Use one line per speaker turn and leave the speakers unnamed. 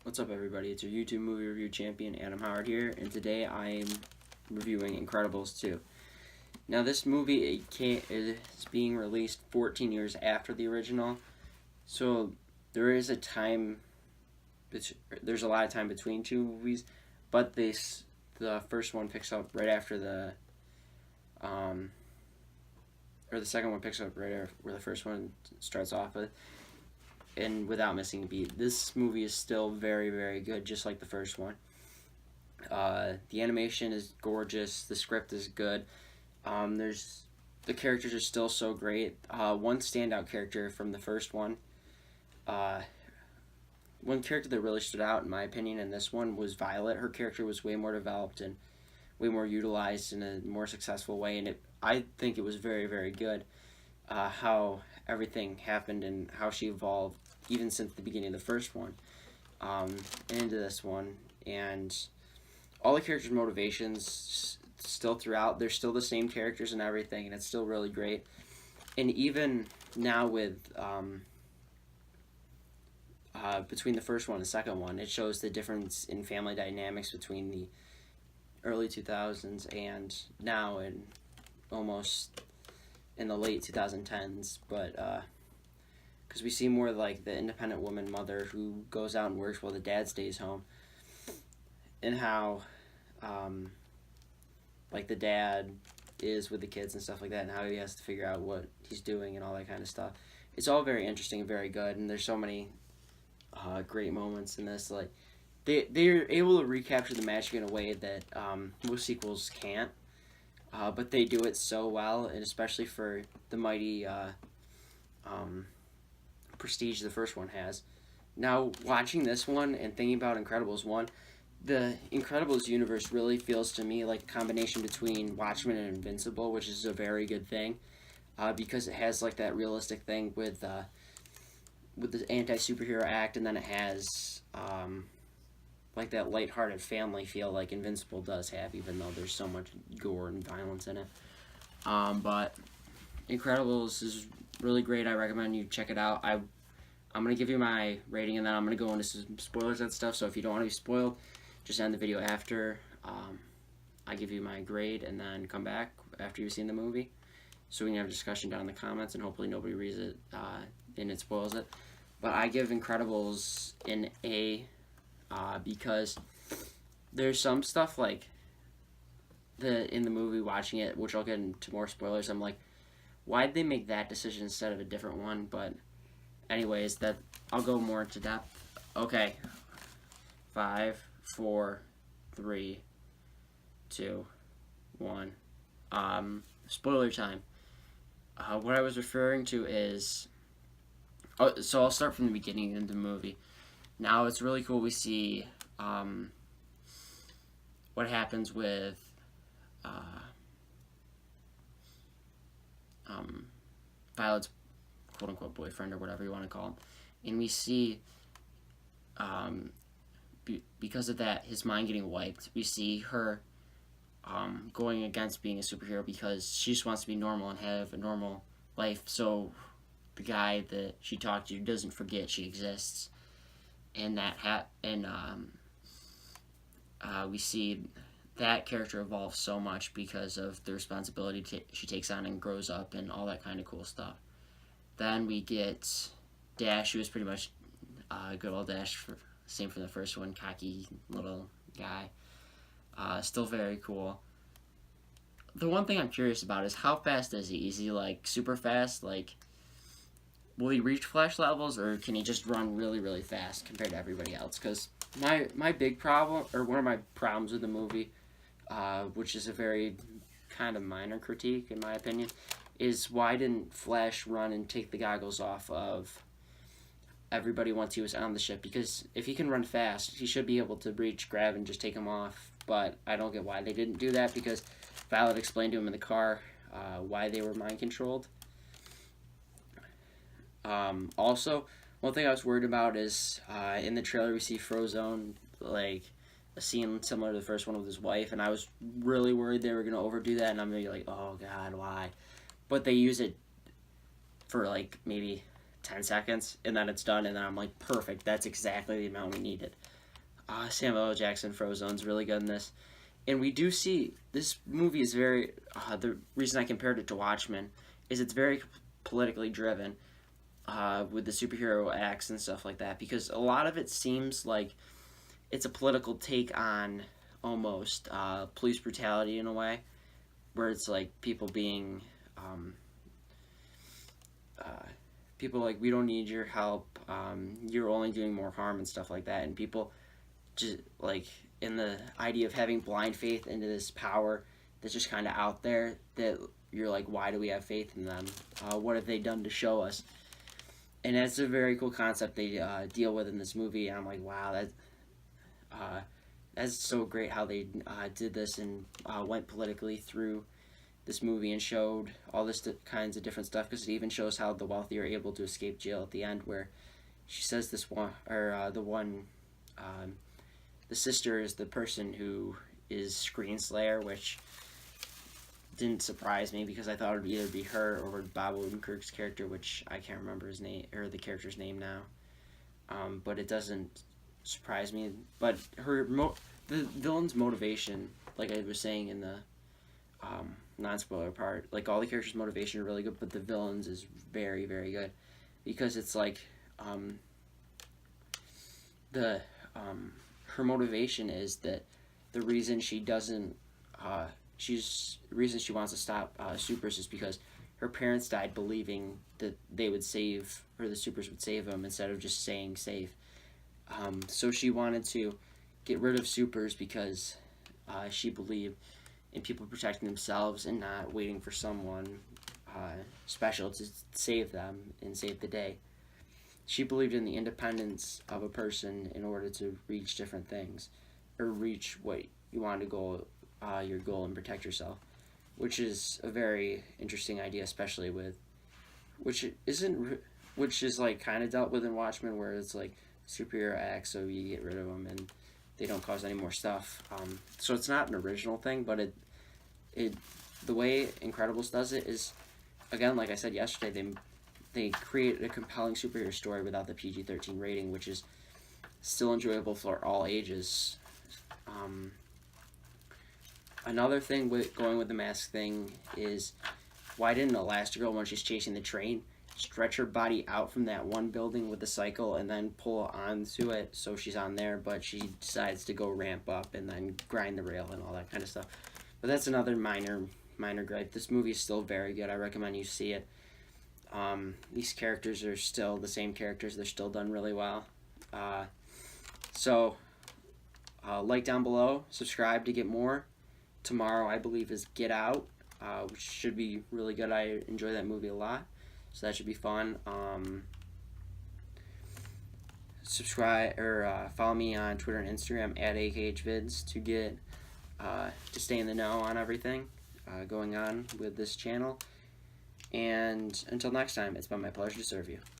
What's up, everybody? It's your YouTube movie review champion, Adam Howard here, and today I'm reviewing Incredibles 2. Now, this movie is being released 14 years after the original, so there is a time. There's a lot of time between two movies, but the first one picks up right after or the second one picks up right after where the first one starts off with. And without missing a beat, this movie is still very, very good, just like the first one. The animation is gorgeous. The script is good. The characters are still so great. One standout character from the first one. One character that really stood out, in my opinion, in this one was Violet. Her character was way more developed and way more utilized in a more successful way, and I think it was very, very good. How everything happened and how she evolved even since the beginning of the first one and into this one, and all the characters' motivations still throughout, they're still the same characters and everything, and it's still really great. And even now with between the first one and the second one, it shows the difference in family dynamics between the early 2000s and now, and almost in the late 2010s, but because we see more like the independent woman mother who goes out and works while the dad stays home, and how like the dad is with the kids and stuff like that, and how he has to figure out what he's doing and all that kind of stuff. It's all very interesting and very good, and there's so many great moments in this. Like they're able to recapture the magic in a way that most sequels can't. But they do it so well, and especially for the mighty prestige the first one has. Now, watching this one and thinking about Incredibles 1, the Incredibles universe really feels to me like a combination between Watchmen and Invincible, which is a very good thing, because it has like that realistic thing with the anti-superhero act, and then it has like that lighthearted family feel like Invincible does have, even though there's so much gore and violence in it. But Incredibles is really great. I recommend you check it out. I'm going to give you my rating, and then I'm going to go into some spoilers and stuff, so if you don't want to be spoiled, just end the video after I give you my grade, and then come back after you've seen the movie, so we can have a discussion down in the comments, and hopefully nobody reads it and it spoils it. But I give Incredibles an A, because there's some stuff like in the movie, watching it, which I'll get into more spoilers, I'm like, why'd they make that decision instead of a different one? But anyways, that I'll go more into depth. Okay, 5, 4, 3, 2, 1. Spoiler time. What I was referring to is, so I'll start from the beginning of the movie. Now it's really cool. We see what happens with Violet's quote-unquote boyfriend, or whatever you want to call him. And we see, because of that, his mind getting wiped. We see her going against being a superhero because she just wants to be normal and have a normal life, so the guy that she talked to doesn't forget she exists. And we see that character evolve so much because of the responsibility she takes on and grows up and all that kind of cool stuff. Then we get Dash, who is pretty much good old Dash, same from the first one, cocky little guy. Still very cool. The one thing I'm curious about is how fast is he? Is he like super fast? Like, will he reach Flash levels, or can he just run really, really fast compared to everybody else? Because my big problem, or one of my problems with the movie, which is a very kind of minor critique in my opinion, is why didn't Flash run and take the goggles off of everybody once he was on the ship? Because if he can run fast, he should be able to reach, grab, and just take him off. But I don't get why they didn't do that, because Violet explained to him in the car why they were mind controlled. Also, one thing I was worried about is in the trailer we see Frozone, like a scene similar to the first one with his wife, and I was really worried they were going to overdo that, and I'm going to be like, oh god, why? But they use it for like maybe 10 seconds, and then it's done, and then I'm like, perfect, that's exactly the amount we needed. Samuel L. Jackson Frozone's really good in this. And we do see this movie is very. The reason I compared it to Watchmen is it's very politically driven with the superhero acts and stuff like that, because a lot of it seems like it's a political take on almost police brutality in a way, where it's like people being. People like, we don't need your help, you're only doing more harm and stuff like that, and people just like in the idea of having blind faith into this power that's just kind of out there, that you're like, why do we have faith in them? What have they done to show us? And that's a very cool concept they deal with in this movie, and I'm like, wow, that's so great how they did this and went politically through this movie and showed all this kinds of different stuff, because it even shows how the wealthy are able to escape jail at the end, where she says this one, or the sister is the person who is Screenslayer, which didn't surprise me because I thought it would either be her or Bob Odenkirk's character, which I can't remember his name or the character's name now. But it doesn't surprise me. But the villain's motivation, like I was saying in the non-spoiler part, like all the characters' motivation are really good, but the villains is very, very good, because it's like her motivation is that the reason she doesn't the reason she wants to stop supers is because her parents died believing that they would save, or the supers would save them, instead of just staying safe. So she wanted to get rid of supers because she believed in people protecting themselves and not waiting for someone special to save them and save the day. She believed in the independence of a person in order to reach different things, or reach what you want to go, your goal, and protect yourself, which is a very interesting idea, especially with, which is like kind of dealt with in Watchmen, where it's like superhero acts, so you get rid of them and they don't cause any more stuff. So it's not an original thing, but it the way Incredibles does it is, again, like I said yesterday, they create a compelling superhero story without the PG-13 rating, which is still enjoyable for all ages. Another thing with going with the mask thing is, why didn't Elastigirl, when she's chasing the train, stretch her body out from that one building with the cycle and then pull onto it so she's on there, but she decides to go ramp up and then grind the rail and all that kind of stuff. But that's another minor gripe. This movie is still very good. I recommend you see it. These characters are still the same characters. They're still done really well. So like down below, subscribe to get more. Tomorrow, I believe, is Get Out, which should be really good. I enjoy that movie a lot, so that should be fun. Subscribe or follow me on Twitter and Instagram at AKHVids to get to stay in the know on everything going on with this channel. And until next time, it's been my pleasure to serve you.